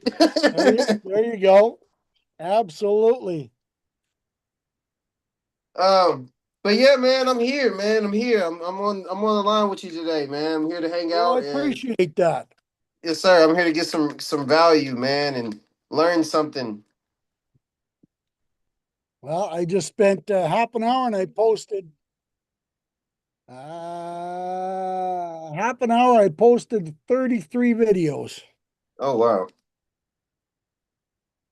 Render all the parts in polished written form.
There you go. Absolutely. Um, but yeah, man, I'm here, man. I'm here. I'm on the line with you today, man. I'm here to hang Well, I out and appreciate that. yes, sir. I'm here to get some value, man, and learn something. Well, I just spent half an hour and I posted half an hour. I posted 33 videos. Oh wow.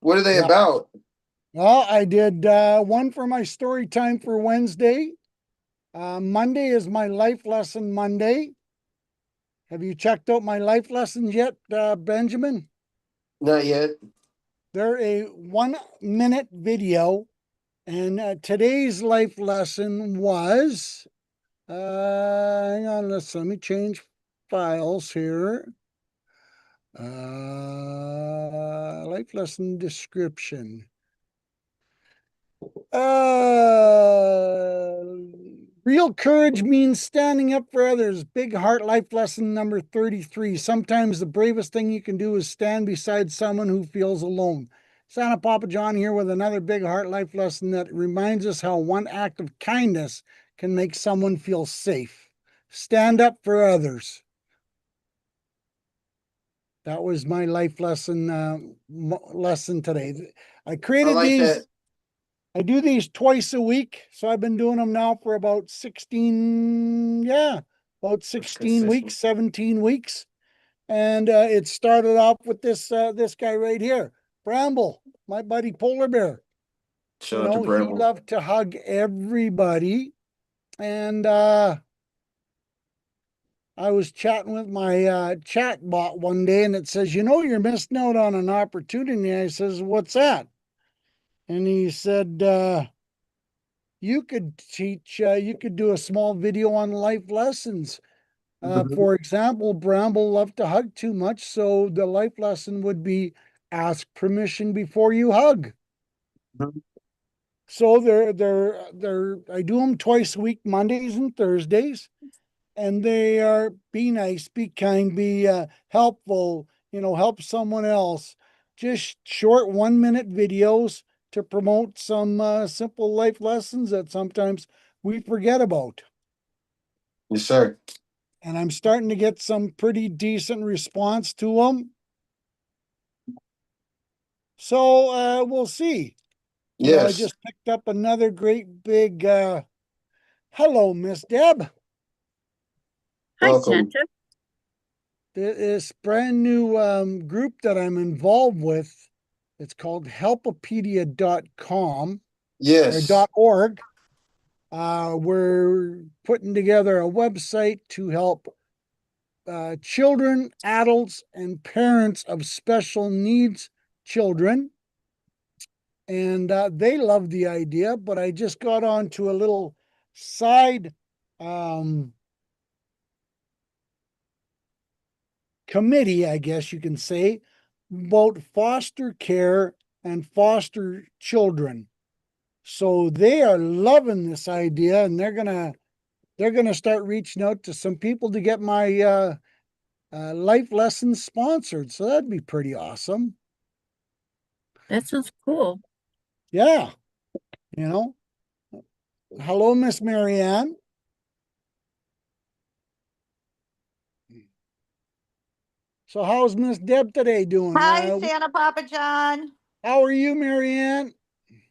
What are they Yeah. about? Well, I did one for my story time for Wednesday. Monday is my life lesson Monday. Have you checked out my life lessons yet, Benjamin? Not yet. They're a 1 minute video. And today's life lesson was hang on, let me change files here. Life lesson description. Uh, Real courage means standing up for others. Big heart life lesson number 33. Sometimes the bravest thing you can do is stand beside someone who feels alone. Santa Papa John here with another big heart life lesson that reminds us how one act of kindness can make someone feel safe. Stand up for others. That was my life lesson lesson today. I I created like these that. I do these twice a week. So I've been doing them now for about 16, yeah, about That's 16 weeks, consistent. 17 weeks. And it started off with this guy right here, Bramble, my buddy Polar Bear. Shout out to He Bramble. loved to hug everybody. And I was chatting with my chat bot one day and it says, you're missing out on an opportunity. I says, what's that? And he said, you could do a small video on life lessons. Mhm. For example, Bramble loved to hug too much, so the life lesson would be ask permission before you hug. So I do them twice a week, Mondays and Thursdays, and they are be nice, be kind, be helpful, help someone else. Just short 1 minute videos to promote some simple life lessons that sometimes we forget about. Yes, sir. And I'm starting to get some pretty decent response to them. So we'll see. I Yes. just picked up another great big hello, Miss Deb. Hi, Welcome. Santa. This brand new group that I'm involved with. It's called helpopedia.com or Yes. .org. We're putting together a website to help children, adults, and parents of special needs children. And they love the idea, but I just got on to a little side um, committee, I guess you can say, about foster care and foster children. So they are loving this idea, and they're gonna start reaching out to some people to get my life lessons sponsored. So that'd be pretty awesome. That sounds cool. Yeah, you know. Hello, Miss Marianne. So how's Miss Deb today doing? Hi, Santa Papa John. How are you, Marianne?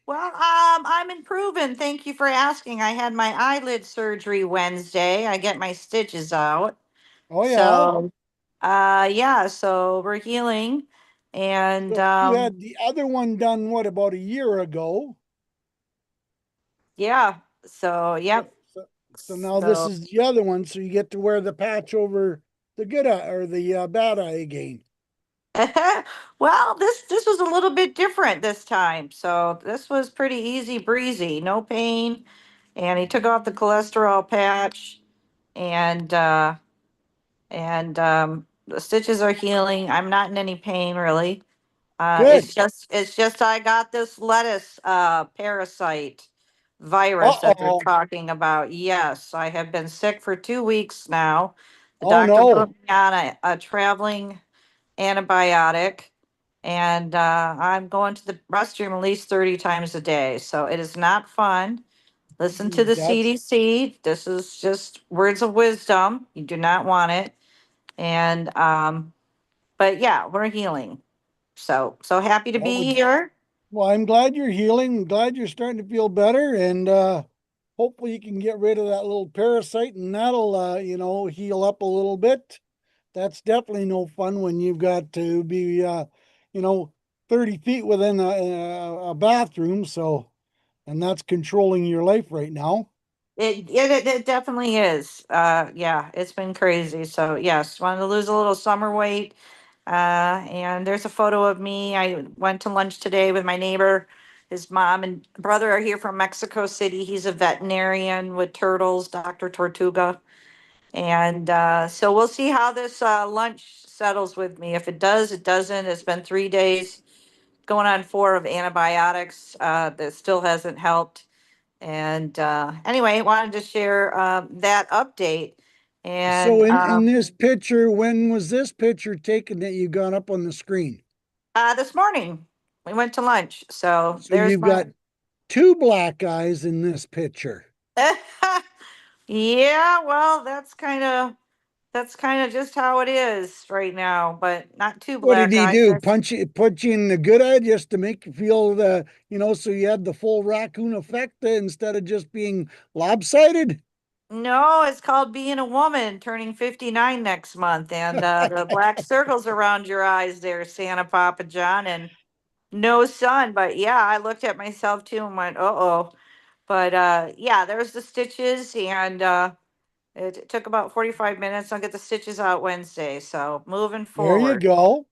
Well, I'm improving. Thank you for asking. I had my eyelid surgery Wednesday. I get my stitches out. Oh yeah. So, yeah, so we're healing. And So you had the other one done what about a year ago? yeah, so So, yep. so, so now this So is the other one, so you get to wear the patch over the good eye or the bad eye again. well, this was a little bit different this time. So this was pretty easy breezy, no pain. And he took off the cholesterol patch and the stitches are healing. I'm not in any pain really. Good. It's just I got this lettuce parasite virus that they're Uh-oh. talking about. Yes, I have been sick for 2 weeks now. The Oh doctor put no. me on a traveling antibiotic, And I'm going to the restroom at least 30 times a day. So it is not fun. Listen to the That's CDC. This is just words of wisdom. You do not want it. And but yeah, we're healing. So happy to well, be here. well, I'm glad you're healing. I'm glad you're starting to feel better, and hopefully you can get rid of that little parasite, and that'll heal up a little bit. That's definitely no fun when you've got to be you know 30 feet within a bathroom. So, and that's controlling your life right now. It definitely is. Yeah, it's been crazy. So yes, wanted to lose a little summer weight. And there's a photo of me. I went to lunch today with my neighbor. His mom and brother are here from Mexico City. He's a veterinarian with turtles, Dr. Tortuga. And so we'll see how this lunch settles with me. If it does, it doesn't. It's been 3 days, going on four of antibiotics. That still hasn't helped. And anyway, wanted to share that update. So And in this picture, when was this picture taken that you got up on the screen? this morning we went to lunch. So So there's you've my. got two black eyes in this picture. Yeah, well, that's kind of just how it is right now, but not too What did black he eyes. do? Punch you, put you in the good eye just to make you feel so you had the full raccoon effect instead of just being lopsided? No, it's called being a woman, turning 59 next month, and the black circles around your eyes there, Santa Papa John, and no sun. But yeah, I looked at myself too and went, uh-oh. But yeah, there's the stitches, and it took about 45 minutes. I'll get the stitches out Wednesday. So moving There you forward. go.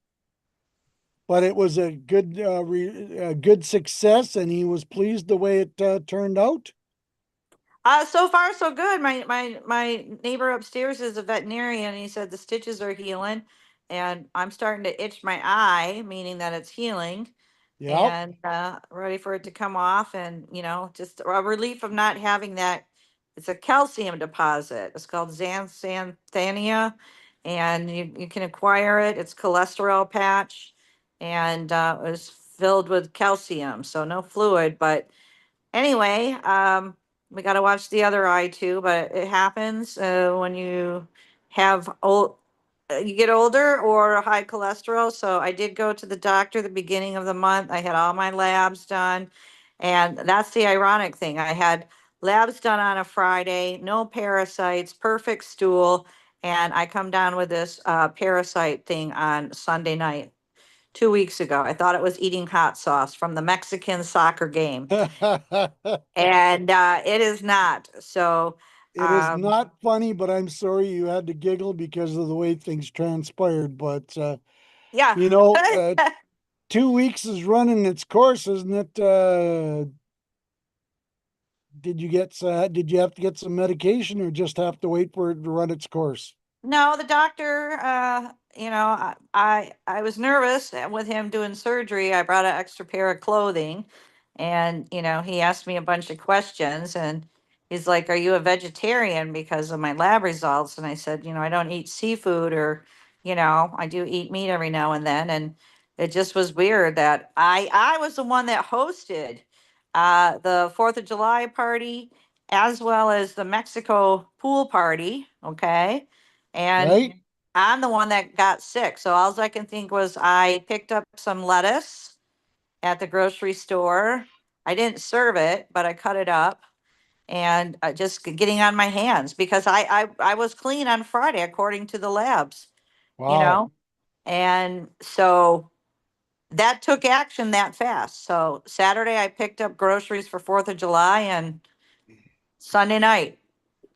But it was a good success, and he was pleased the way it turned out. So far so good. My neighbor upstairs is a veterinarian, and he said the stitches are healing, and I'm starting to itch my eye, meaning that it's healing, Yep. and ready for it to come off, and just a relief of not having that. It's a calcium deposit. It's called xanthania, and you can acquire it. It's cholesterol patch, and it's filled with calcium, so no fluid, but anyway, we got to watch the other eye too, but it happens when you get older or high cholesterol. So I did go to the doctor the beginning of the month. I had all my labs done. And that's the ironic thing. I had labs done on a Friday, no parasites, perfect stool. And I come down with this parasite thing on Sunday night, 2 weeks ago. I thought it was eating hot sauce from the Mexican soccer game, It and it is not. So, is um, not funny, but I'm sorry you had to giggle because of the way things transpired. But yeah. you know, 2 weeks is running its course, isn't it? Did you have to get some medication, or just have to wait for it to run its course? No, the doctor, I was nervous with him doing surgery. I brought an extra pair of clothing, and he asked me a bunch of questions, and he's like, "Are you a vegetarian?" Because of my lab results, and I said, "I don't eat seafood, or I do eat meat every now and then." And it just was weird that I was the one that hosted the Fourth of July party, as well as the Mexico pool party. Okay. And Right? I'm the one that got sick. So all I can think was I picked up some lettuce at the grocery store. I didn't serve it, but I cut it up, and just getting on my hands because I was clean on Friday according to the labs, you Wow. know? And so that took action that fast. So Saturday I picked up groceries for 4th of July, and Sunday night.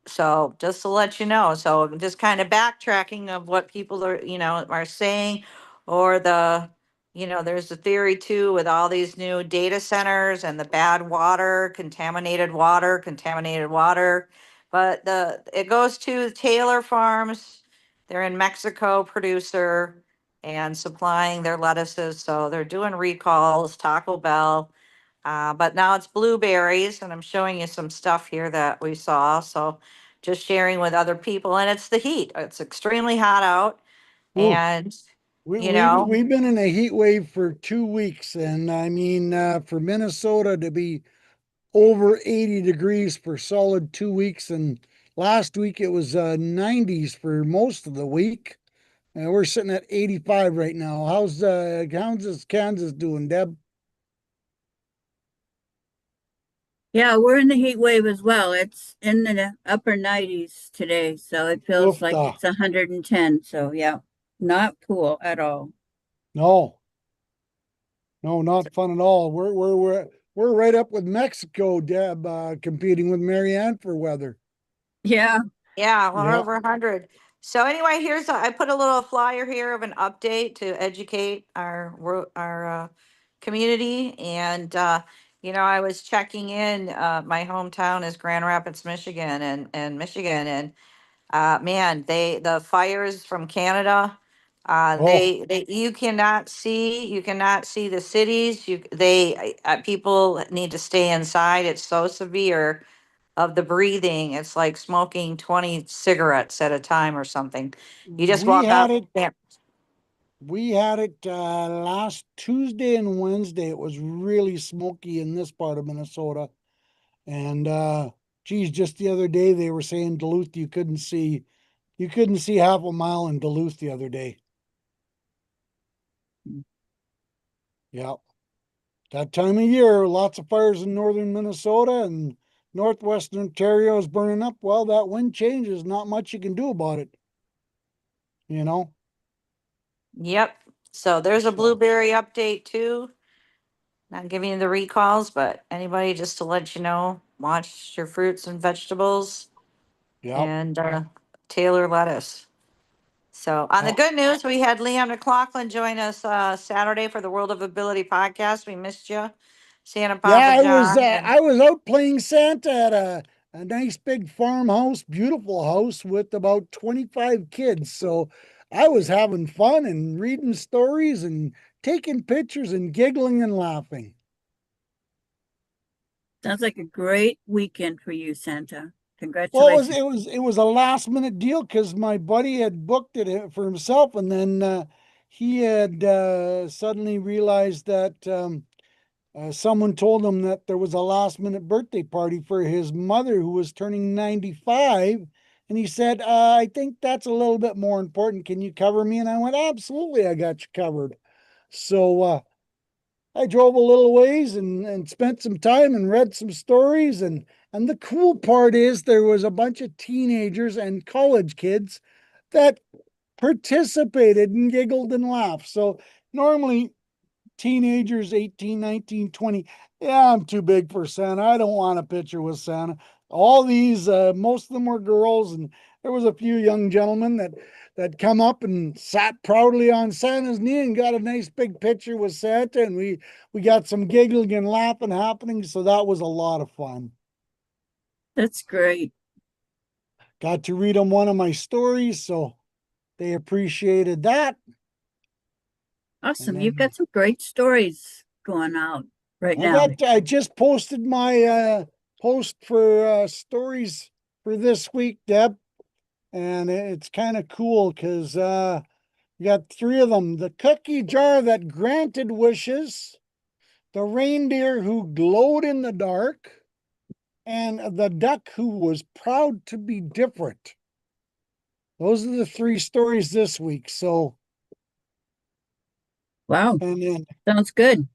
So just to let you know, so I'm just kind of backtracking of what people are saying, or there's a theory too with all these new data centers and the bad water, contaminated water, contaminated water. But it goes to Taylor Farms. They're in Mexico, producer, and supplying their lettuces. So they're doing recalls, Taco Bell. But now it's blueberries, and I'm showing you some stuff here that we saw. So just sharing with other people, and it's the heat. It's extremely hot out, Ooh. and We, you we've know? we've been in a heat wave for 2 weeks, and I mean, for Minnesota to be over 80 degrees for solid 2 weeks, and last week it was 90s for most of the week. And we're sitting at 85 right now. How's Kansas doing, Deb? Yeah, we're in the heat wave as well. It's in the upper 90s today, so it feels like Oofta. it's 110. So yeah, not cool at all. No, no, not fun at all. We're right up with Mexico, Deb, competing with Marianne for weather. Yeah, Yeah, we're Yeah. over 100. So anyway, I put a little flyer here of an update to educate our community. And, I was checking in, my hometown is Grand Rapids, Michigan, and Michigan. And man, the fires from Canada, Oh, you cannot see the cities. People need to stay inside. It's so severe of the breathing. It's like smoking 20 cigarettes at a time or something. You just we walk had out. it. Yeah. We had it last Tuesday and Wednesday. It was really smoky in this part of Minnesota. And geez, just the other day they were saying Duluth you couldn't see half a mile in Duluth the other day. Yeah. That time of year, lots of fires in northern Minnesota and northwestern Ontario is burning up. Well, that wind changes, not much you can do about it, you know? Yep. So there's a So, blueberry update too. Not giving you the recalls, but anybody just to let you know, watch your fruits and vegetables yeah. and Taylor lettuce. So on the Oh, good news, we had Leon McLaughlin join us Saturday for the World of Ability podcast. We missed you, Santa yeah, Papa John. And I was out playing Santa at a nice big farmhouse, beautiful house with about 25 kids. So I was having fun and reading stories and taking pictures and giggling and laughing. sounds like a great weekend for you, Santa. Well, Congratulations. it was a last minute deal because my buddy had booked it for himself, and then he had suddenly realized that someone told him that there was a last minute birthday party for his mother who was turning 95. And he said, I think that's a little bit more important. Can you cover me? And I went, absolutely, I got you covered. So I drove a little ways and spent some time and read some stories. And the cool part is there was a bunch of teenagers and college kids that participated and giggled and laughed. So normally teenagers 18, 19, 20. Yeah, I'm too big for Santa. I don't want a picture with Santa. All these, most of them were girls, and there was a few young gentlemen that come up and sat proudly on Santa's knee and got a nice big picture with Santa, and we got some giggling and laughing happening. So that was a lot of fun. That's great. Got to read them one of my stories, so they appreciated that. And Awesome. You've then got some great stories going out right now. I just posted my post for stories for this week, Deb, and it's kind of cool because you got three of them: the cookie jar that granted wishes, the reindeer who glowed in the dark, and the duck who was proud to be different. Those are the three stories this week. So, Wow. and then Sounds good.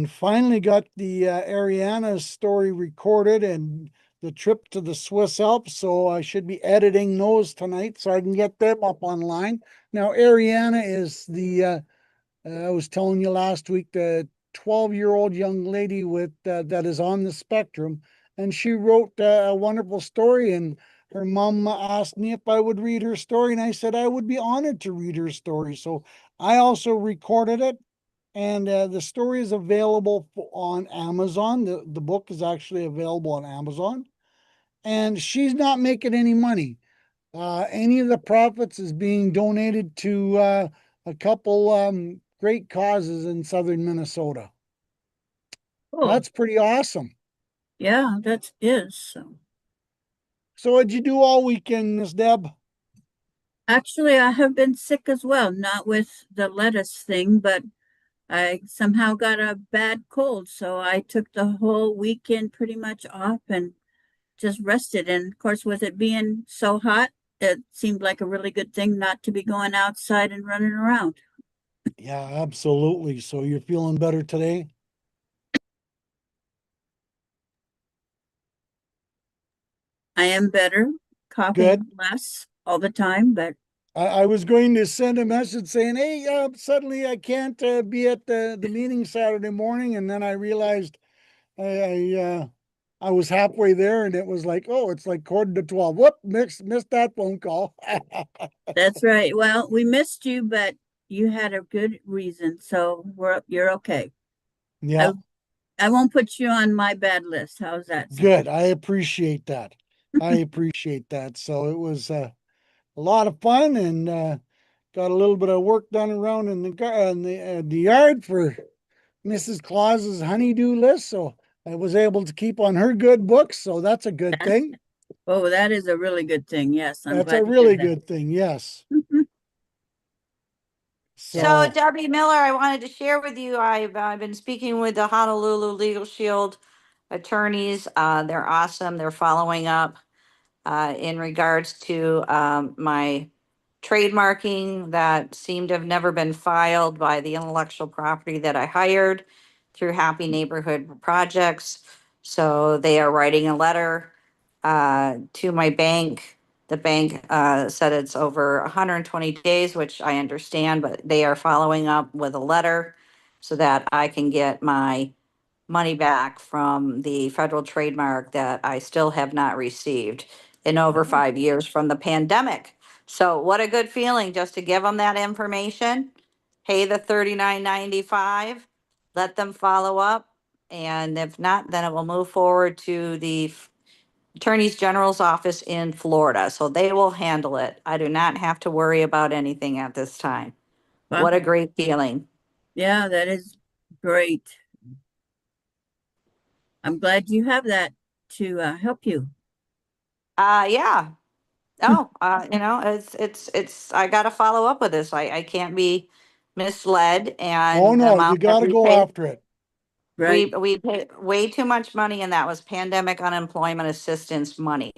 finally got the Ariana's story recorded and the trip to the Swiss Alps. So I should be editing those tonight so I can get them up online. Now, Ariana is I was telling you last week, the 12-year-old young lady with that is on the spectrum. And she wrote a wonderful story. And her mom asked me if I would read her story. And I said I would be honored to read her story. So I also recorded it, and the story is available on Amazon. The book is actually available on Amazon, and she's not making any money. Any of the profits is being donated to a couple great causes in southern Minnesota. Cool. That's pretty awesome. Yeah, that is. So So what'd you do all weekend, Miss Deb? Actually, I have been sick as well, not with the lettuce thing, but I somehow got a bad cold, so I took the whole weekend pretty much off and just rested. And of course, with it being so hot, it seemed like a really good thing not to be going outside and running around. Yeah, absolutely. So you're feeling better today? I am better, Good. coughing less all the time, but I was going to send a message saying, hey, suddenly I can't be at the meeting Saturday morning. And then I realized I was halfway there and it was like, oh, it's like quarter to 12. Whoop, missed that phone call. that's right. Well, we missed you, but you had a good reason, so you're okay. Yeah, I I won't put you on my bad list. How's that sound? good. I appreciate that. I appreciate that. So it was a lot of fun and got a little bit of work done around in the yard for Mrs. Claus's honeydew list. So I was able to keep on her good books. So that's a good That's, thing. oh, that is a really good thing. Yes, I'm That's a glad to hear really that. good thing. Yes. So So, Debbie Miller, I wanted to share with you, I've been speaking with the Honolulu Legal Shield attorneys. They're awesome. They're following up in regards to my trademarking that seemed to have never been filed by the intellectual property that I hired through Happy Neighborhood Projects. So they are writing a letter to my bank. The bank said it's over 120 days, which I understand, but they are following up with a letter so that I can get my money back from the federal trademark that I still have not received in over 5 years from the pandemic. So what a good feeling just to give them that information, pay the $39.95, let them follow up. And if not, then it will move forward to the Attorney General's office in Florida. So they will handle it. I do not have to worry about anything at this time. Well, What a great feeling. yeah, that is great. I'm glad you have that to help you. Yeah. Oh, I got to follow up with this. I can't be misled, oh and the no, you amount that got to we go paid, after it. Right. we paid way too much money, and that was pandemic unemployment assistance money,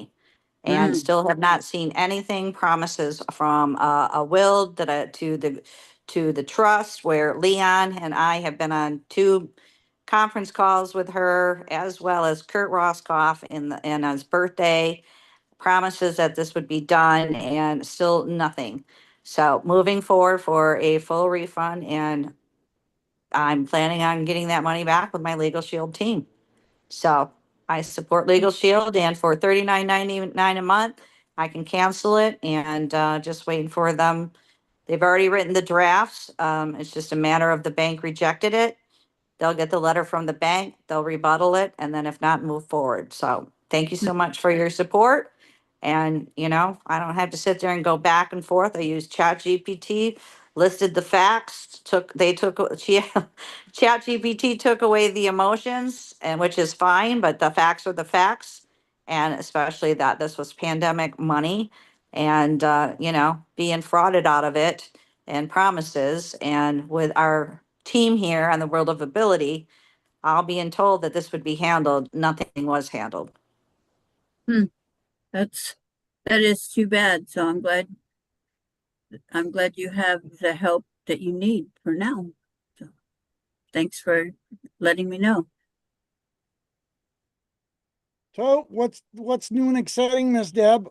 and Mm. still have not seen anything. Promises from a will that to the trust where Leon and I have been on two conference calls with her, as well as Kurt Roscoff in his birthday promises that this would be done and still nothing. So moving forward for a full refund, and I'm planning on getting that money back with my Legal Shield team. So I support Legal Shield, and for $39.99 a month, I can cancel it and just waiting for them. They've already written the drafts. It's just a matter of the bank rejected it. They'll get the letter from the bank, they'll rebuttal it, and then if not, move forward. So thank you so much for your support. And, I don't have to sit there and go back and forth. I used ChatGPT, listed the facts, ChatGPT took away the emotions, and which is fine, but the facts are the facts. And especially that this was pandemic money and, being frauded out of it and promises. And with our team here on the World of Ability, all being told that this would be handled, nothing was handled. Hmm. That's that is too bad. So I'm glad you have the help that you need for now. So thanks for letting me know. So what's new and exciting, Miss Deb?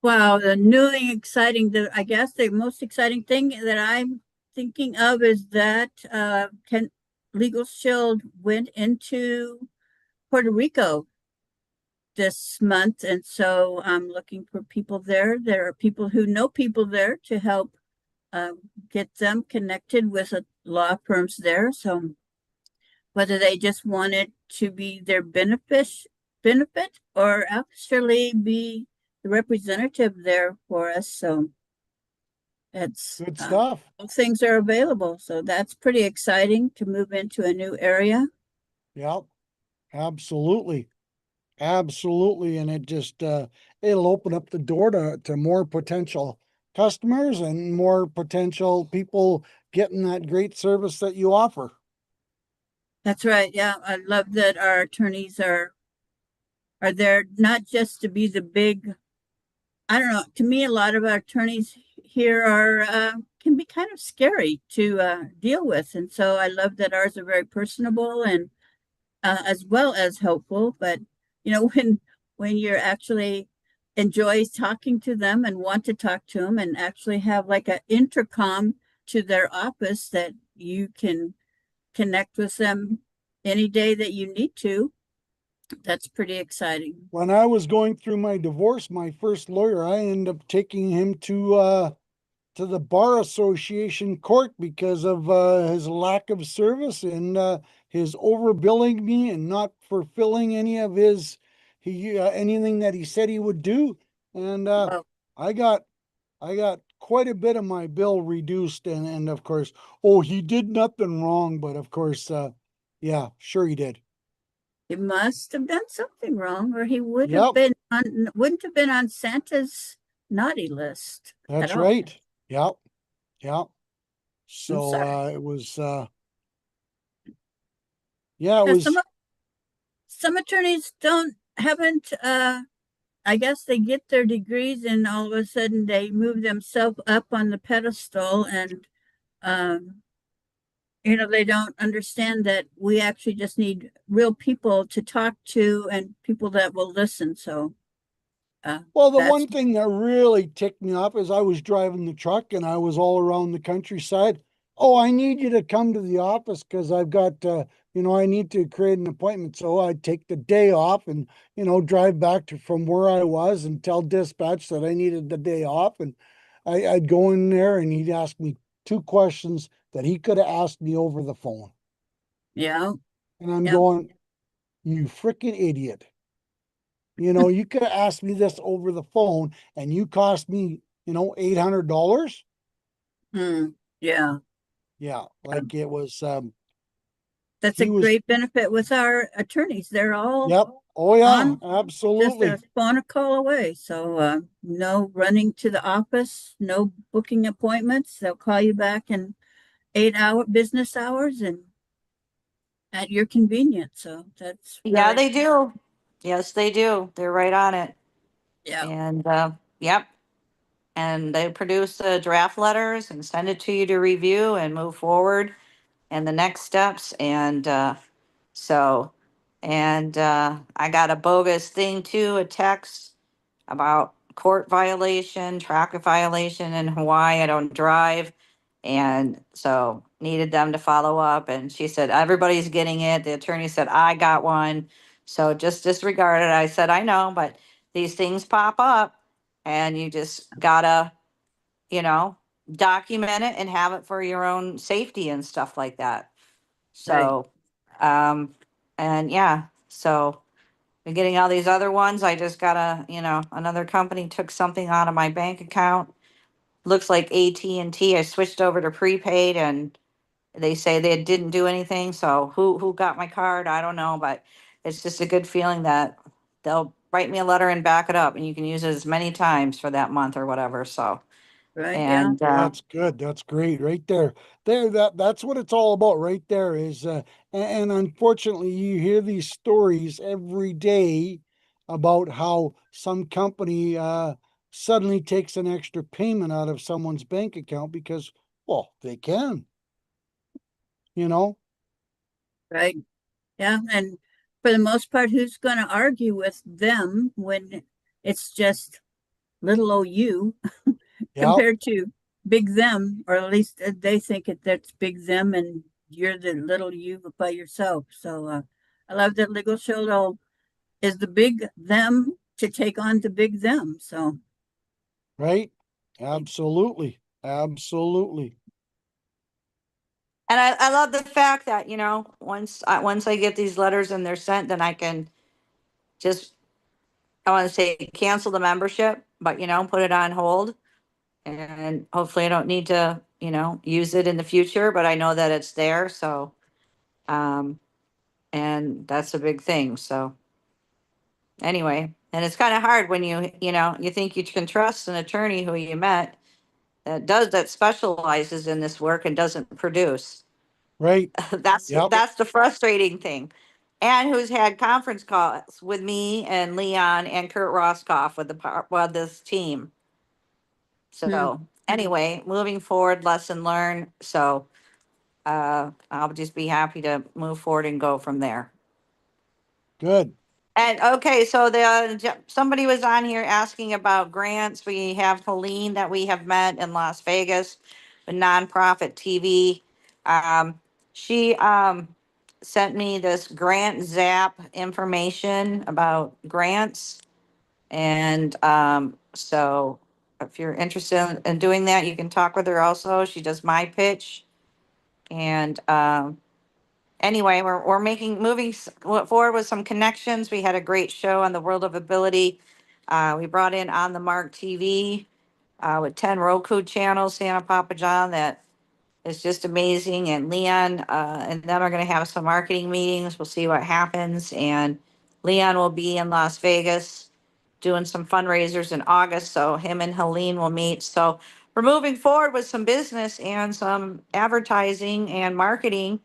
Wow, the new and exciting, I guess the most exciting thing that I'm thinking of is that can Legal Shield went into Puerto Rico this month, and so I'm looking for people there. There are people who know people there to help uh, get them connected with law firms there. So whether they just want it to be their benefit or actually be the representative there for us. So it's Good stuff. all things are available. So that's pretty exciting to move into a new area. Yep, absolutely. Absolutely. And it'll open up the door to more potential customers and more potential people getting that great service that you offer. That's right. Yeah, I love that our attorneys are there not just to be the big. I don't know. To me, a lot of our attorneys here are can be kind of scary to deal with, and so I love that ours are very personable and as well as helpful. But you know, when you're actually enjoys talking to them and want to talk to them and actually have like an intercom to their office that you can connect with them any day that you need to, that's pretty exciting. When I was going through my divorce, my first lawyer, I ended up taking him to the bar association court because of his lack of service and his overbilling me and not fulfilling any of his anything that he said he would do. And Well, I got I got quite a bit of my bill reduced, and of course, oh, he did nothing wrong, but of course, yeah, sure he did. he must have done something wrong, or he would have Yep, been on wouldn't have been on Santa's naughty list at that's all. right. Yep, yep. I'm So sorry. it was yeah, it Yeah, was some attorneys don't haven't I guess they get their degrees and all of a sudden they move themselves up on the pedestal and um you know they don't understand that we actually just need real people to talk to and people that will listen. So well, the that's one thing that really ticked me off is I was driving the truck and I was all around the countryside. Oh, I need you to come to the office because I've got, I need to create an appointment. So I'd take the day off and, drive back to from where I was and tell dispatch that I needed the day off. And I'd go in there and he'd ask me two questions that he could have asked me over the phone. yeah, And I'm yeah. going, you freaking idiot. You could have asked me this over the phone and you cost me, $800. Yeah. Yeah, like it was, That's a he was, great benefit with our attorneys. They're all yep. Oh, yeah, on just a absolutely. phone call away. So no running to the office, no booking appointments. They'll call you back in 8 hour business hours and at your convenience. So that's Yeah, really, they do. Yes, they do. They're right on it. yeah, And yep. And they produce the draft letters and send it to you to review and move forward and the next steps. And so, and I got a bogus thing too, a text about court violation, traffic violation in Hawaii. I don't drive. And so needed them to follow up. And she said, everybody's getting it. The attorney said, I got one. So just disregard it. I said, I know, but these things pop up and you just gotta, you know, document it and have it for your own safety and stuff like that. right, So, um, and yeah, so we're getting all these other ones. I just got another company took something out of my bank account. Looks like AT&T. I switched over to prepaid and they say they didn't do anything. So who got my card? I don't know, but it's just a good feeling that they'll write me a letter and back it up and you can use it as many times for that month or whatever. So, right, yeah, and Well, that's good. That's great right there. That's what it's all about right there is, and unfortunately you hear these stories every day about how some company, suddenly takes an extra payment out of someone's bank account because, well, they can, you know? right, yeah. And for the most part, who's going to argue with them when it's just little old you Yeah, compared to big them, or at least they think that's big them and you're the little you by yourself. So I love that Legal Shield is the big them to take on the big them. So right. Absolutely. Absolutely. and I love the fact that, once I get these letters and they're sent, then I can just, I want to say cancel the membership, but put it on hold. And hopefully I don't need to, use it in the future, but I know that it's there. So, um, and that's a big thing. So anyway, And it's kind of hard when you think you can trust an attorney who you met that specializes in this work and doesn't produce. Right. That's Yep. that's the frustrating thing. And who's had conference calls with me and Leon and Kurt Roscoff with this team. So anyway, moving forward, lesson learned. So I'll just be happy to move forward and go from there. Good. And okay, so somebody was on here asking about grants. We have Helene that we have met in Las Vegas, a nonprofit TV. She sent me this grant zap information about grants. And so if you're interested in doing that, you can talk with her also. She does my pitch. And anyway, we're moving forward with some connections. We had a great show on the World of Ability. We brought in On the Mark TV with 10 Roku channels, Santa Papa John, that is just amazing. And Leon and them are going to have some marketing meetings. We'll see what happens. And Leon will be in Las Vegas doing some fundraisers in August. So him and Helene will meet. So we're moving forward with some business and some advertising and marketing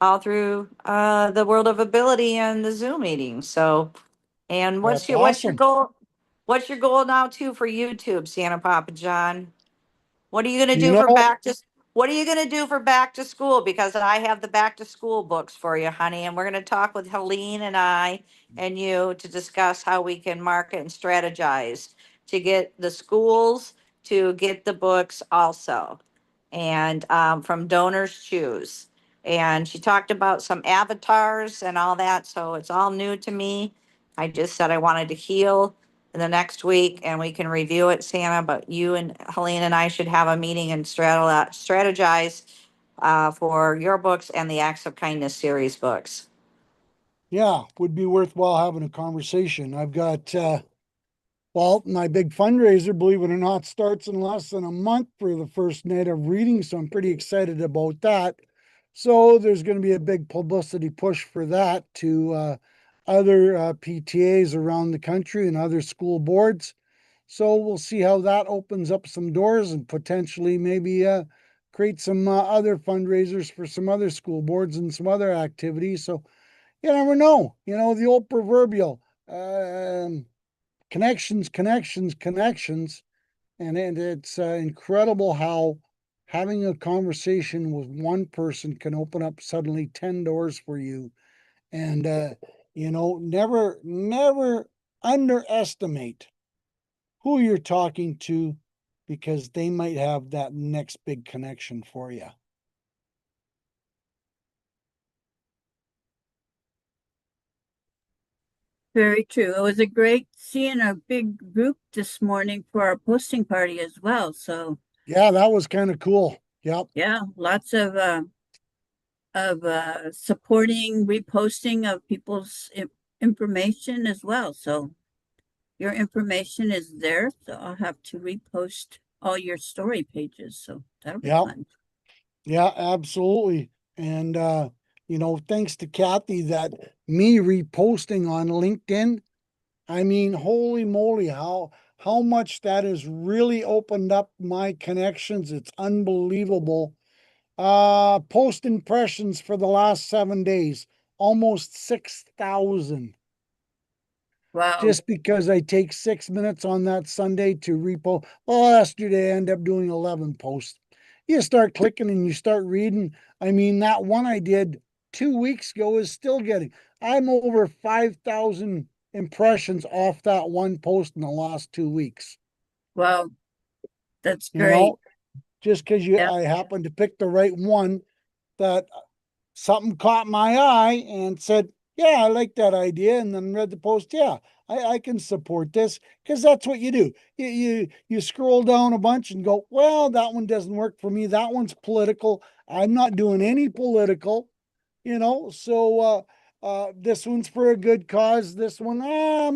all through the World of Ability and the Zoom meetings. So, and what's That's your awesome. goal? What's your goal now too for YouTube, Santa Papa John? What are you gonna You do for know, what are you gonna do for back to school? Because I have the back to school books for you, honey, and we're gonna talk with Helene and I and you to discuss how we can market and strategize to get the schools to get the books also. And from Donors Choose. And she talked about some avatars and all that, so it's all new to me. I just said I wanted to heal in the next week and we can review it, Santa, but you and Helene and I should have a meeting and strategize for your books and the Acts of Kindness series books. yeah, would be worthwhile having a conversation. I've got, well, my big fundraiser, believe it or not, starts in less than a month for the first night of reading. So I'm pretty excited about that. So there's going to be a big publicity push for that to other PTAs around the country and other school boards. So we'll see how that opens up some doors and potentially maybe create some other fundraisers for some other school boards and some other activities. So you never know. You know, the old proverbial connections, connections, connections. And it's incredible how having a conversation with one person can open up suddenly 10 doors for you. And, never underestimate who you're talking to because they might have that next big connection for you. Very true. It was a great seeing a big group this morning for our posting party as well. So Yeah, that was kind of cool. Yep. yeah, lots of supporting reposting of people's information as well. So your information is there. So I'll have to repost all your story pages. So that'll be Yep. fun. Yeah, absolutely. And thanks to Kathy that me reposting on LinkedIn, I mean, holy moly, how much that has really opened up my connections. It's unbelievable. Post impressions for the last 7 days, almost 6,000. Wow. Just because I take 6 minutes on that Sunday to repost. Well, yesterday I end up doing 11 posts. You start clicking and you start reading. I mean, that one I did 2 weeks ago is still getting. I'm over 5,000 impressions off that one post in the last 2 weeks. Wow. That's You great. know, just because Yeah. I happened to pick the right one that something caught my eye and said, yeah, I like that idea. And then read the post. Yeah, I can support this because that's what you do. You scroll down a bunch and go, well, that one doesn't work for me. That one's political. I'm not doing any political, so this one's for a good cause. This one,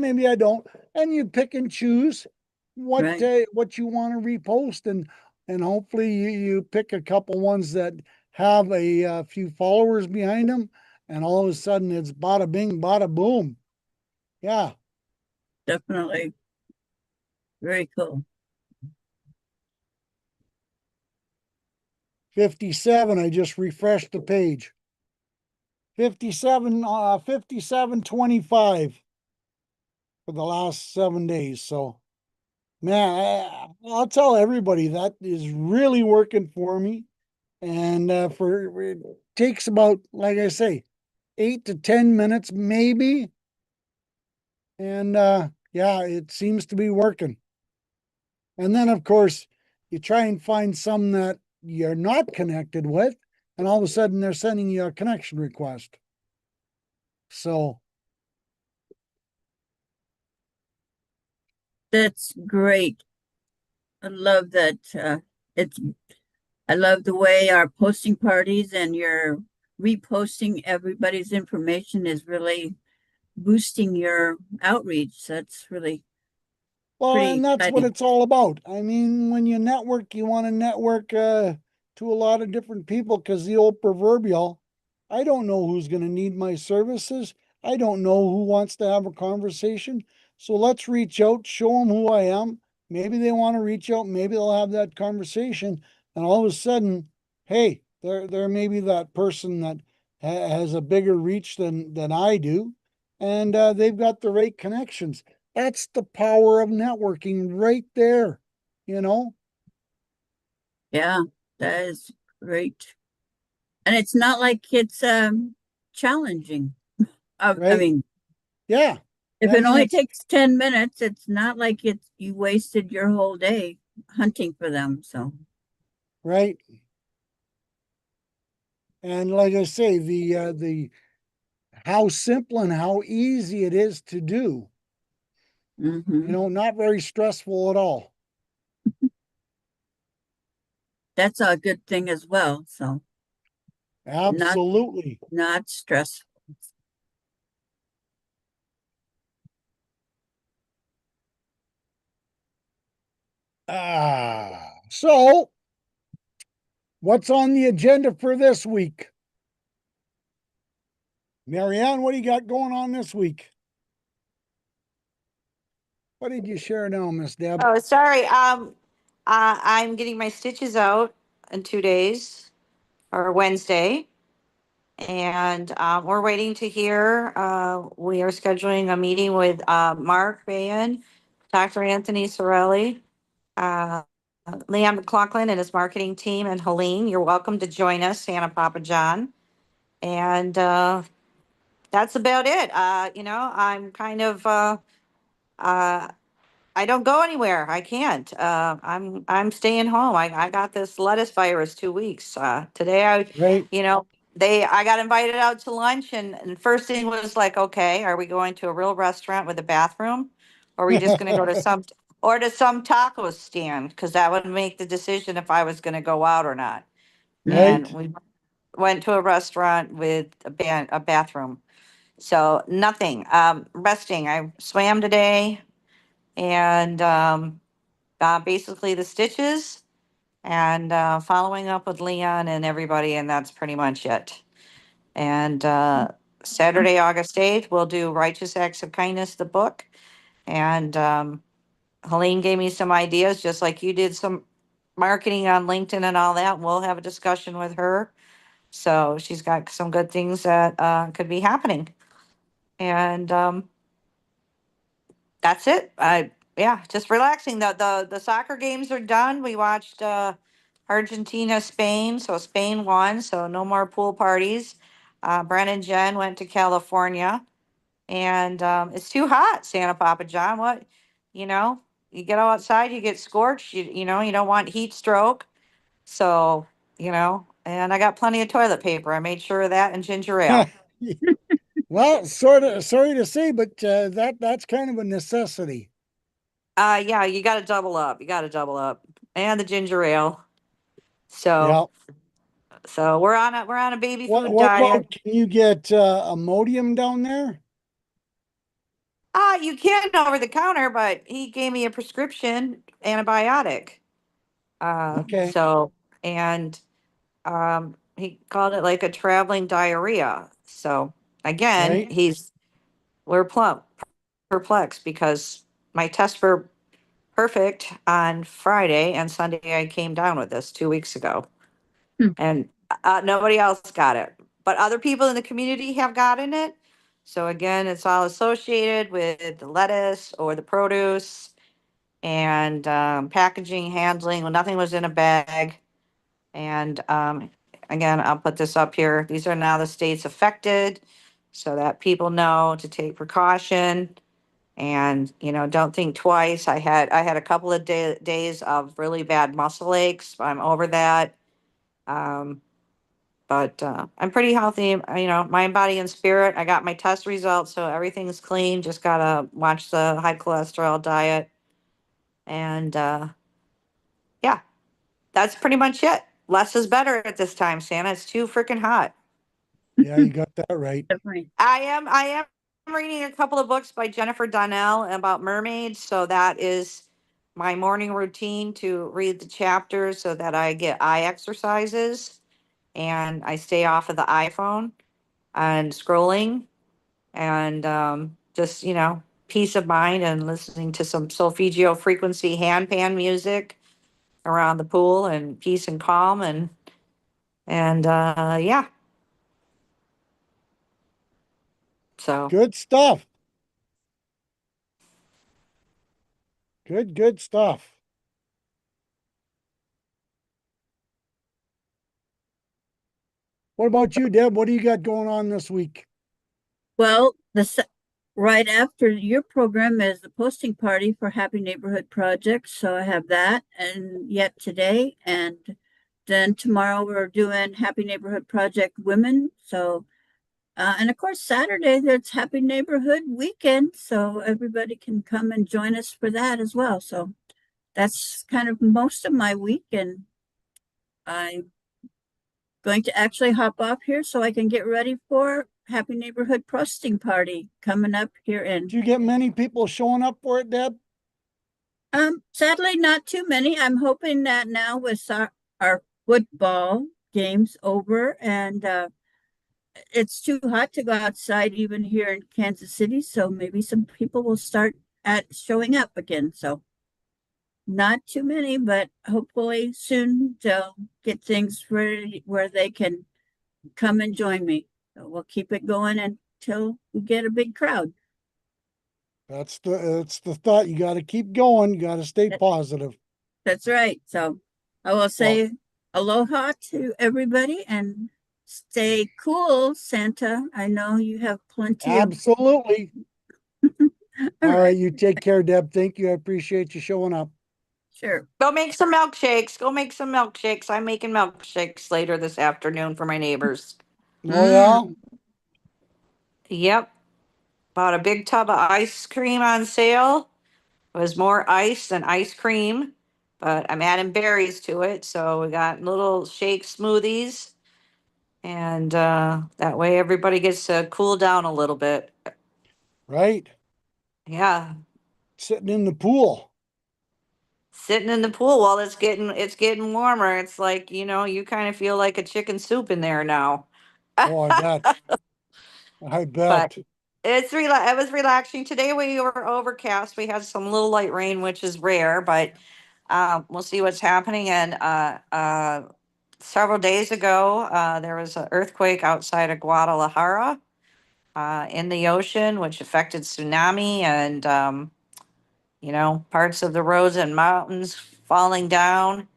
maybe I don't. And you pick and choose Right. what you want to repost and hopefully you pick a couple ones that have a few followers behind them, and all of a sudden it's bada bing, bada boom. Yeah. definitely. Very cool. 57, I just refreshed the page. 5725 for the last 7 days. So, man, I'll tell everybody that is really working for me. And for it takes about, like I say, 8 to 10 minutes, maybe. And yeah, it seems to be working. And then, of course, you try and find some that you're not connected with, and all of a sudden they're sending you a connection request. So, That's great. I love that. It's. I love the way our posting parties and your reposting everybody's information is really boosting your outreach. That's really well, pretty and that's what exciting. it's all about. I mean, when you network, you want to network to a lot of different people because the old proverbial, I don't know who's going to need my services. I don't know who wants to have a conversation. So let's reach out, show them who I am. Maybe they want to reach out, maybe they'll have that conversation. And all of a sudden, hey, there may be that person that has a bigger reach than I do. And they've got the right connections. That's the power of networking right there, you know? Yeah, that is great. And it's not like it's challenging. I Right? mean, Yeah. if I it mean, only it's takes 10 minutes, it's not like it's you wasted your whole day hunting for them. So, right. And like I say, the how simple and how easy it is to do, mhm. not very stressful at all. That's a good thing as well. So, not Absolutely. not stressful. So what's on the agenda for this week? Marianne, what do you got going on this week? What did you share now, Miss Deb? Oh, sorry. I'm getting my stitches out in 2 days or Wednesday, and we're waiting to hear. We are scheduling a meeting with Mark Bayan, Dr. Anthony Sorelli, uh, Leanne McLaughlin and his marketing team, and Helene. You're welcome to join us, Santa Papa John. And that's about it. I'm kind of uh, I don't go anywhere. I can't. I'm staying home. I got this lettuce virus 2 weeks. Today Right? you know, I got invited out to lunch, and first thing was like, okay, are we going to a real restaurant with a bathroom, or are we just going to go to some taco stand? Because that would make the decision if I was going to go out or not. And Right? we went to a restaurant with a bathroom. So nothing. Resting. I swam today, and basically the stitches, and following up with Leon and everybody, and that's pretty much it. And Saturday, August 8th, we'll do Righteous Acts of Kindness, the book. And Helene gave me some ideas, just like you did some marketing on LinkedIn and all that. We'll have a discussion with her. So she's got some good things that could be happening. And that's it. Yeah, just relaxing. The soccer games are done. We watched Argentina, Spain. So Spain won. So no more pool parties. Bren and Jen went to California, and it's too hot. Santa Papa John, what you know? You get outside, you get scorched. You don't want heat stroke. So and I got plenty of toilet paper. I made sure of that, and ginger ale. Well, sort of sorry to say, but that's kind of a necessity. Yeah, you got to double up. You got to double up, and the ginger ale. So Yeah. we're on a baby food What diet. about can you get Imodium down there? You can over the counter, but he gave me a prescription antibiotic. Okay. And he called it like a traveling diarrhea. So again, Right? we're plump perplexed because my tests were perfect on Friday, and Sunday I came down with this 2 weeks ago. And nobody else got it, but other people in the community have gotten it. So again, it's all associated with the lettuce or the produce and packaging, handling. Well, nothing was in a bag. And again, I'll put this up here. These are now the states affected so that people know to take precaution and, don't think twice. I had a couple of days of really bad muscle aches. I'm over that. But I'm pretty healthy, mind, body, and spirit. I got my test results, so everything's clean. Just gotta watch the high cholesterol diet. And yeah, that's pretty much it. Less is better at this time, Santa. It's too freaking hot. Yeah, you got that right. Definitely. I am reading a couple of books by Jennifer Donnell about mermaids. So that is my morning routine, to read the chapters so that I get eye exercises and I stay off of the iPhone and scrolling, and just, peace of mind, and listening to some solfeggio frequency handpan music around the pool, and peace and calm, and yeah. So Good stuff. Good stuff. What about you, Deb? What do you got going on this week? Well, right after your program is the posting party for Happy Neighborhood Project. So I have that, and yet today, and then tomorrow we're doing Happy Neighborhood Project Women. So, and of course, Saturday there's Happy Neighborhood Weekend. So everybody can come and join us for that as well. So that's kind of most of my week. And I'm going to actually hop off here so I can get ready for Happy Neighborhood Posting Party coming up here in. Do you get many people showing up for it, Deb? Sadly, not too many. I'm hoping that now with our football games over, and it's too hot to go outside even here in Kansas City, so maybe some people will start at showing up again. So not too many, but hopefully soon they'll get things ready where they can come and join me. So we'll keep it going until we get a big crowd. That's the thought. You got to keep going. You got to stay positive. That's right. So I will say aloha to everybody and stay cool, Santa. I know you have plenty Absolutely. of. All right, you take care, Deb. Thank you. I appreciate you showing up. Sure. go make some milkshakes. Go make some milkshakes. I'm making milkshakes later this afternoon for my neighbors. Oh, yeah? Yep. Bought a big tub of ice cream on sale. It was more ice than ice cream, but I'm adding berries to it. So we got little shake smoothies. And that way everybody gets to cool down a little bit. Right? Yeah. Sitting in the pool. Sitting in the pool while it's getting warmer. It's like, you kind of feel like a chicken soup in there now. Oh, I bet. I But bet. it was relaxing. Today we were overcast. We had some little light rain, which is rare, but we'll see what's happening. And several days ago, there was an earthquake outside of Guadalajara in the ocean, which affected tsunami and parts of the roads and mountains falling down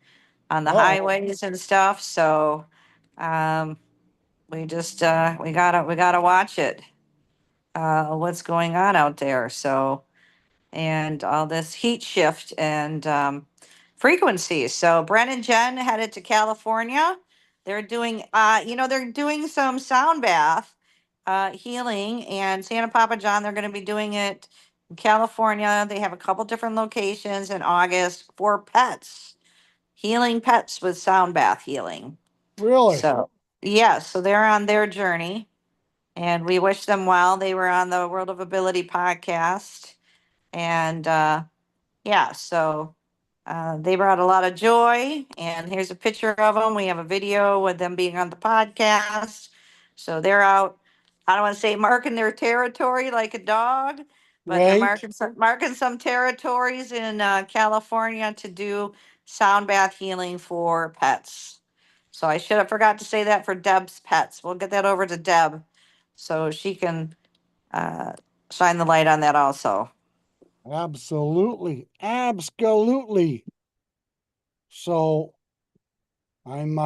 on the Uh-oh. highways and stuff. So um, we gotta watch it. What's going on out there? So, and all this heat shift and frequencies. So Brent and Jen headed to California. They're doing some sound bath healing, and Santa Papa John. They're going to be doing it in California. They have a couple different locations in August for pets, healing pets with sound bath healing. Really? So yeah, so they're on their journey, and we wish them well. They were on the World of Ability podcast, and yeah, so they brought a lot of joy. And here's a picture of them. We have a video with them being on the podcast. So they're out, I don't want to say marking their territory like a dog, But they're right? marking some territories in California to do sound bath healing for pets. So I should have forgot to say that for Deb's pets. We'll get that over to Deb so she can uh, shine the light on that also. Absolutely. Absolutely. So I'm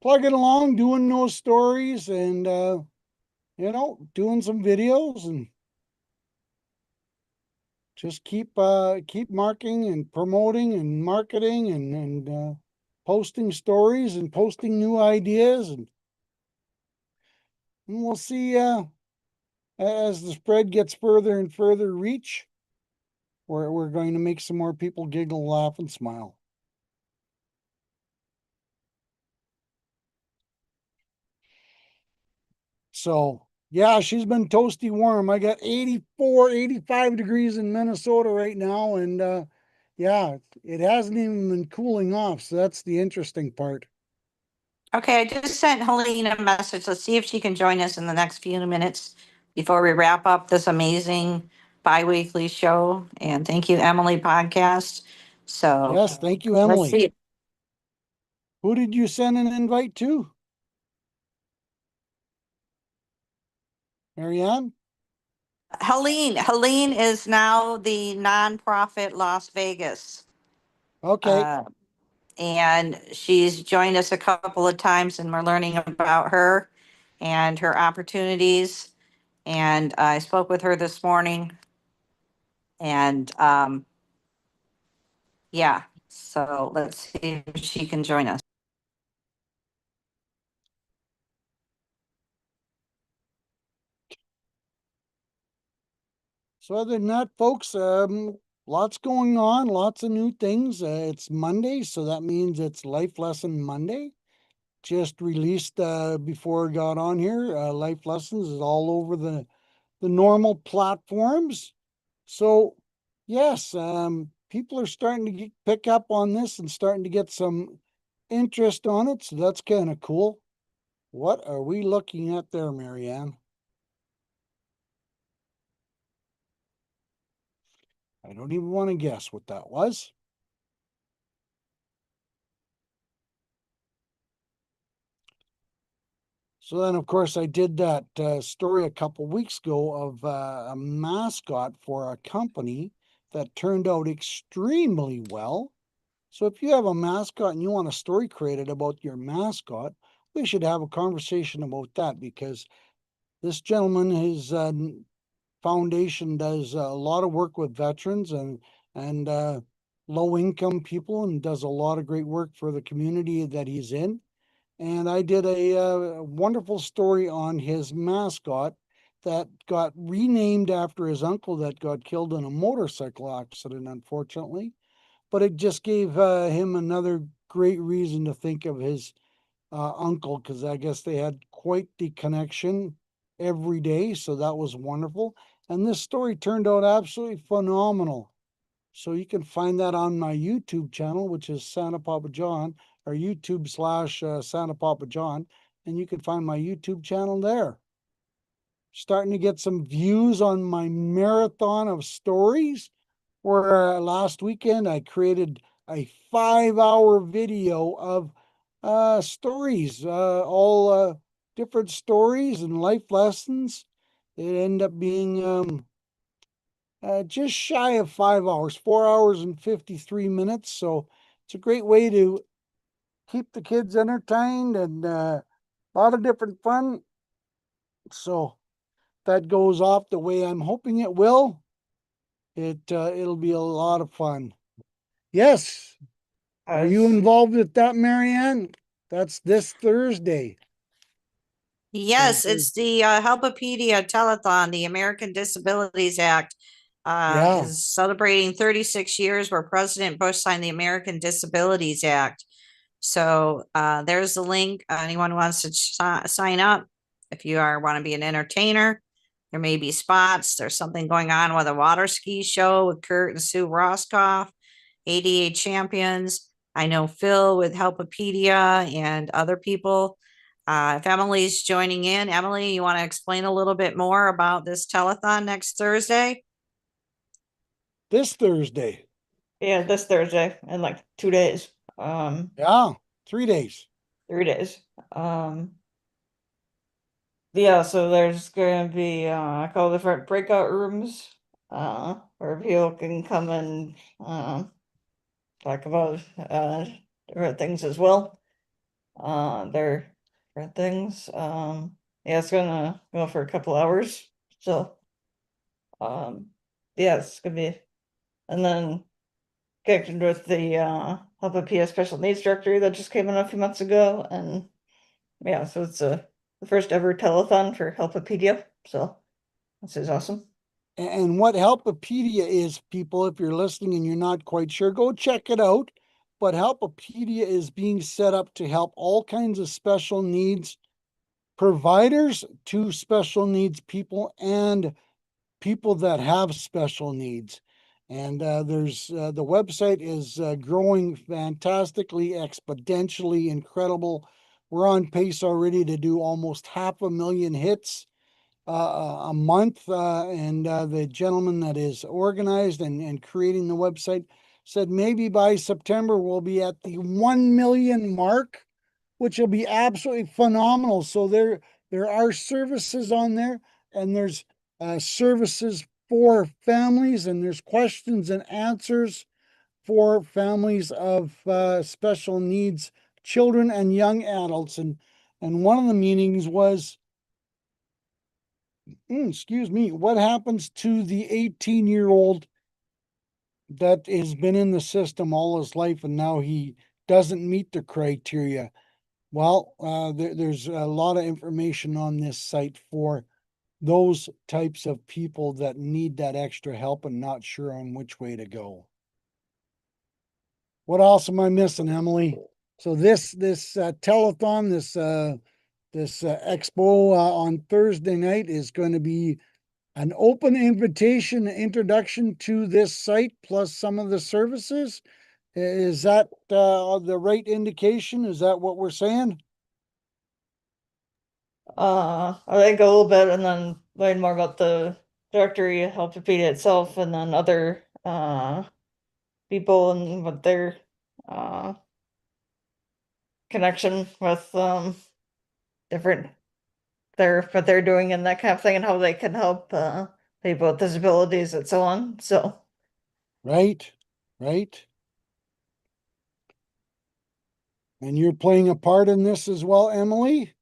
plugging along, doing those stories and doing some videos and just keep marking and promoting and marketing and posting stories and posting new ideas and we'll see as the spread gets further and further reach, we're going to make some more people giggle, laugh, and smile. So yeah, she's been toasty warm. I got 84, 85 degrees in Minnesota right now. And yeah, it hasn't even been cooling off. So that's the interesting part. Okay, I just sent Helene a message. Let's see if she can join us in the next few minutes before we wrap up this amazing bi-weekly show. And thank you, Emily Podcast. So Yes, thank you, let's Emily. see. Who did you send an invite to? Marianne? Helene is now the nonprofit Las Vegas. Okay. Uh, and she's joined us a couple of times and we're learning about her and her opportunities. And I spoke with her this morning and yeah, so let's see if she can join us. So other than that, folks, lots going on, lots of new things. It's Monday, so that means it's Life Lesson Monday. Just released before I got on here. Life Lessons is all over the normal platforms. So yes, people are starting to pick up on this and starting to get some interest on it. So that's kind of cool. What are we looking at there, Marianne? I don't even want to guess what that was. So then, of course, I did that story a couple weeks ago of a mascot for a company that turned out extremely well. So if you have a mascot and you want a story created about your mascot, we should have a conversation about that because this gentleman, his foundation does a lot of work with veterans and low income people and does a lot of great work for the community that he's in. And I did a wonderful story on his mascot that got renamed after his uncle that got killed in a motorcycle accident, unfortunately. But it just gave him another great reason to think of his uncle because I guess they had quite the connection every day. So that was wonderful. And this story turned out absolutely phenomenal. So you can find that on my YouTube channel, which is Santa Papa John, or YouTube / Santa Papa John. And you can find my YouTube channel there. Starting to get some views on my marathon of stories, where last weekend I created a 5-hour video of stories, all different stories and life lessons. It ended up being just shy of 5 hours, 4 hours and 53 minutes. So it's a great way to keep the kids entertained and a lot of different fun. So that goes off the way I'm hoping it will. It'll be a lot of fun. Yes. Are you involved with that, Marianne? That's this Thursday. Yes, it's the Helpopedia Telethon. The American Disabilities Act Yeah. is celebrating 36 years where President Bush signed the American Disabilities Act. So there's the link. Anyone who wants to sign up, if you want to be an entertainer, there may be spots. There's something going on with a water ski show with Kurt and Sue Roscoff, ADA champions. I know Phil with Helpopedia and other people. If Emily's joining in, Emily, you want to explain a little bit more about this telethon next Thursday? This Thursday. Yeah, this Thursday in like 2 days. Yeah, 3 days. 3 days. Yeah, so there's gonna be a couple different breakout rooms where people can come and talk about different things as well. They're different things. Yeah, it's gonna go for a couple hours. So yeah, it's gonna be, and then connected with the Help a PS special needs directory that just came in a few months ago, and yeah, so it's the first ever telethon for Helpopedia. So this is awesome. And what Helpopedia is, people, if you're listening and you're not quite sure, go check it out. But Helpopedia is being set up to help all kinds of special needs providers to special needs people and people that have special needs. And there's the website is growing fantastically, exponentially incredible. We're on pace already to do almost 500,000 hits a month. And the gentleman that is organized and creating the website said maybe by September we'll be at the 1 million mark, which will be absolutely phenomenal. So there are services on there, and there's services for families, and there's questions and answers for families of special needs children and young adults. And one of the meetings was, excuse me, what happens to the 18-year-old that has been in the system all his life and now he doesn't meet the criteria? Well, there's a lot of information on this site for those types of people that need that extra help and not sure on which way to go. What else am I missing, Emily? So this telethon, this expo on Thursday night is going to be an open invitation introduction to this site plus some of the services. Is that the right indication? Is that what we're saying? I think a little bit, and then learn more about the directory, Helpopedia itself, and then other people and what their uh connection with different what they're doing and that kind of thing, and how they can help people with disabilities and so on. So Right, right. And you're playing a part in this as well, Emily?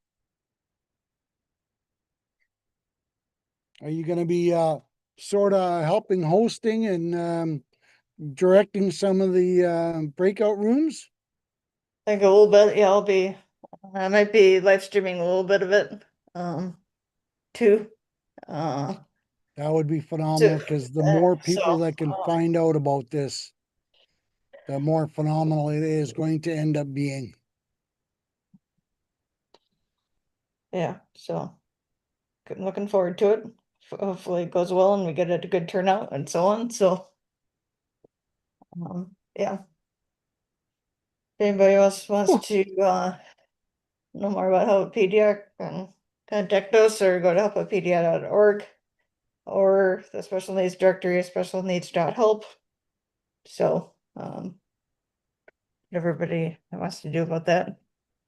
Are you going to be sort of helping hosting and directing some of the breakout rooms? I think a little bit, yeah, I might be live streaming a little bit of it too. That would be phenomenal So, because the more people so that can find out about this, the more phenomenal it is going to end up being. yeah, so looking forward to it. Hopefully it goes well and we get a good turnout and so on. So yeah. If anybody else wants to know more about Helpopedia, can contact us or go to helpopedia.org or the special needs directory, specialneeds.help. So everybody wants to do about that.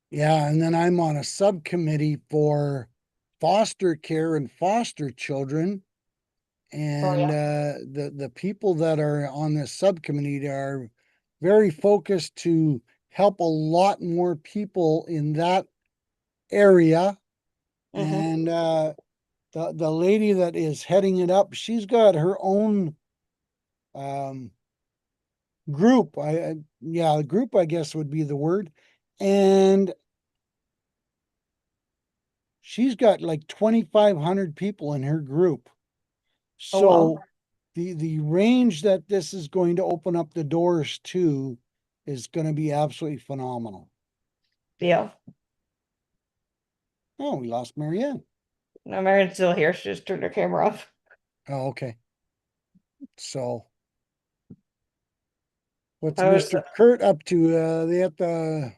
Yeah, and then I'm on a subcommittee for foster care and foster children. And the people that are on this subcommittee are very focused to help a lot more people in that area. And the lady that is heading it up, she's got her own group. Yeah, group, I guess would be the word. And she's got like 2,500 people in her group. Oh, wow. So the range that this is going to open up the doors to is going to be absolutely phenomenal. Yeah. Oh, we lost Marianne. No, Mary's still here. She just turned her camera off. Oh, okay. So what's How is Mr. Kurt up to? They at the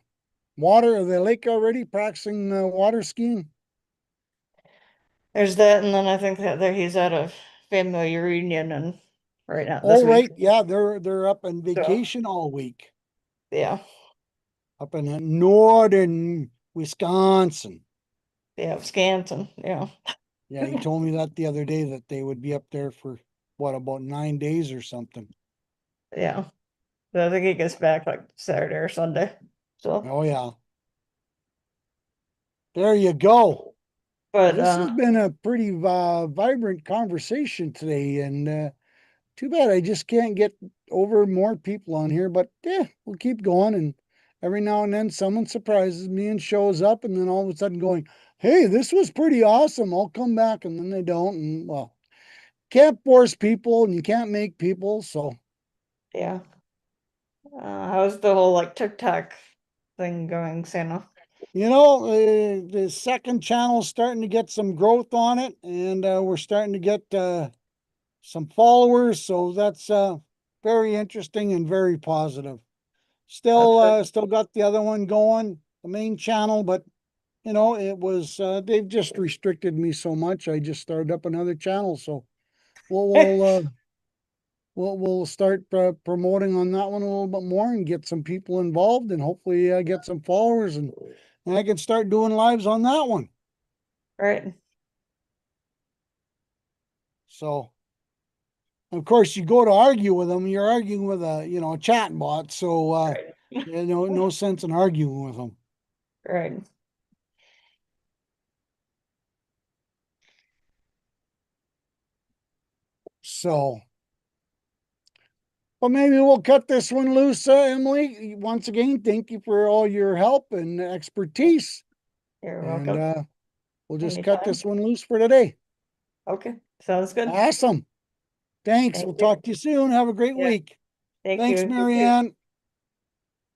Water, the lake already practicing water skiing? There's that, and then I think that he's at a family reunion and right now this Oh, week. right. Yeah, they're up on So, vacation all week. yeah, Up in northern Wisconsin. yeah, Scanton, yeah. Yeah, he told me that the other day that they would be up there for what, about 9 days or something. Yeah. So I think he gets back like Saturday or Sunday. So, Oh, yeah. There you go. Well, but this has been a pretty vibrant conversation today, and too bad I just can't get over more people on here, but yeah, we'll keep going. And every now and then someone surprises me and shows up, and then all of a sudden going, hey, this was pretty awesome. I'll come back. And then they don't. And well, can't force people and you can't make people. So, yeah. How's the whole like TikTok thing going, Santa? the second channel's starting to get some growth on it, and we're starting to get some followers. So that's very interesting and very positive. Still got the other one going, the main channel, but it was they've just restricted me so much. I just started up another channel, so we'll we'll uh, we'll start promoting on that one a little bit more and get some people involved, and hopefully get some followers, and I can start doing lives on that one. Right. So, of course, you go to argue with them, you're arguing with a chat bot, so Right. no sense in arguing with them. Right. So, well, maybe we'll cut this one loose, Emily. Once again, thank you for all your help and expertise. You're And welcome. we'll just cut Anytime. this one loose for today. Okay. Sounds good. Awesome. Thanks. Thank We'll you. talk to you soon. Have a great Yeah. week. Thank Thanks, you. You too. Marianne.